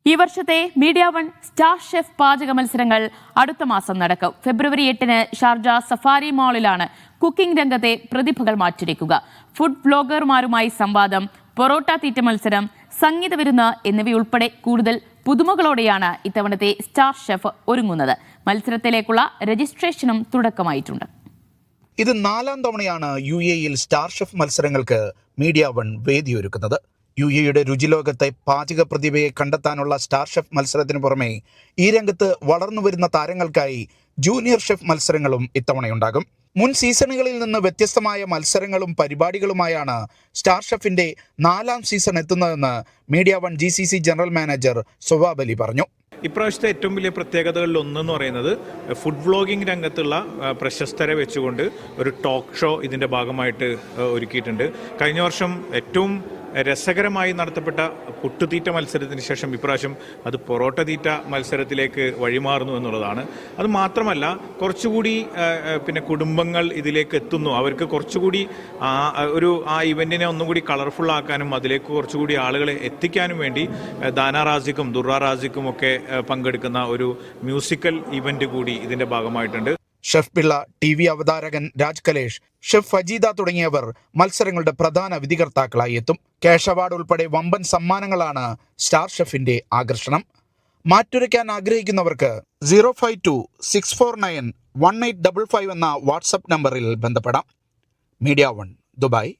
ഈ വർഷത്തെ media one star chef പാചക മത്സരങ്ങൾ അടുത്ത മാസം നടക്കും. ഫെബ്രുവരി 8-ന് ഷാർജ സഫാരി മാളിലാണ് കുക്കിംഗ് രംഗത്തെ പ്രതിഭകൾ മാറ്റിരിക്കുക. ഫുഡ് വ്ലോഗർമാരുമായി സംവാദം, പൊറോട്ട തീറ്റ മത്സരം, സംഗീത വിരുന്ന് എന്നിവയുൾപ്പെടെ കൂടുതൽ പുതുമകളോടെയാണ് ഇത്തവണത്തെ സ്റ്റാർ ഷെഫ് ഒരുങ്ങുന്നത്. മത്സരത്തിലേക്കുള്ള രജിസ്ട്രേഷനും തുടക്കമായിട്ടുണ്ട്. ഇത് 4ാം തവണയാണ് UAEയിൽ സ്റ്റാർ ഷെഫ് മത്സരങ്ങൾക്ക് മീഡിയ വൺ വേദിയൊരുക്കുന്നത്. UAEയുടെ രുചിലോകത്തെ പാചക പ്രതിഭയെ കണ്ടെത്താനുള്ള സ്റ്റാർ ഷെഫ് മത്സരത്തിന് പുറമെ ഈ രംഗത്ത് വളർന്നു വരുന്ന താരങ്ങൾക്കായി ജൂനിയർ ഷെഫ് മത്സരങ്ങളും ഇത്തവണയുണ്ടാകും. മുൻ സീസണുകളിൽ നിന്ന് വ്യത്യസ്തമായ മത്സരങ്ങളും പരിപാടികളുമായാണ് സ്റ്റാർ ഷെഫിന്റെ 4ാം സീസൺ എത്തുന്നതെന്ന് media one GCC general manager Sowab Ali പറഞ്ഞു. ഇപ്രാവശ്യത്തെ ഏറ്റവും വലിയ പ്രത്യേകതകളിൽ ഒന്നെന്ന് പറയുന്നത് ഫുഡ് വ്ളോഗിംഗ് രംഗത്തുള്ള പ്രശസ്തരെ വെച്ചുകൊണ്ട് ഒരു ടോക്ക് ഷോ ഇതിൻ്റെ ഭാഗമായിട്ട് ഒരുക്കിയിട്ടുണ്ട്. കഴിഞ്ഞ വർഷം ഏറ്റവും രസകരമായി നടത്തപ്പെട്ട പുട്ടുതീറ്റ മത്സരത്തിന് ശേഷം ഇപ്രാവശ്യം അത് പൊറോട്ട തീറ്റ മത്സരത്തിലേക്ക് വഴിമാറുന്നു എന്നുള്ളതാണ്. അത് മാത്രമല്ല, കുറച്ചുകൂടി പിന്നെ കുടുംബങ്ങൾ ഇതിലേക്ക് എത്തുന്നു. അവർക്ക് കുറച്ചുകൂടി ആ ഇവന്റിനെ ഒന്നുകൂടി കളർഫുൾ ആക്കാനും അതിലേക്ക് കുറച്ചുകൂടി ആളുകളെ എത്തിക്കാനും വേണ്ടി ദാന റാസിക്കും ദുർറ റാസിക്കും ഒക്കെ പങ്കെടുക്കുന്ന ഒരു മ്യൂസിക്കൽ ഇവന്റ് കൂടി ഇതിന്റെ ഭാഗമായിട്ടുണ്ട്. ഷെഫ് പിള്ള, TV അവതാരകൻ രാജ് കലേഷ്, ഷെഫ് ഫജീദ തുടങ്ങിയവർ മത്സരങ്ങളുടെ പ്രധാന വിധികർത്താക്കളായി എത്തും. ക്യാഷ് അവാർഡ് ഉൾപ്പെടെ വമ്പൻ സമ്മാനങ്ങളാണ് സ്റ്റാർ ഷെഫിന്റെ ആകർഷണം. മാറ്റുരയ്ക്കാൻ ആഗ്രഹിക്കുന്നവർക്ക് 052-649-1855 എന്ന വാട്സപ്പ് നമ്പറിൽ ബന്ധപ്പെടാം. Media one, Dubai.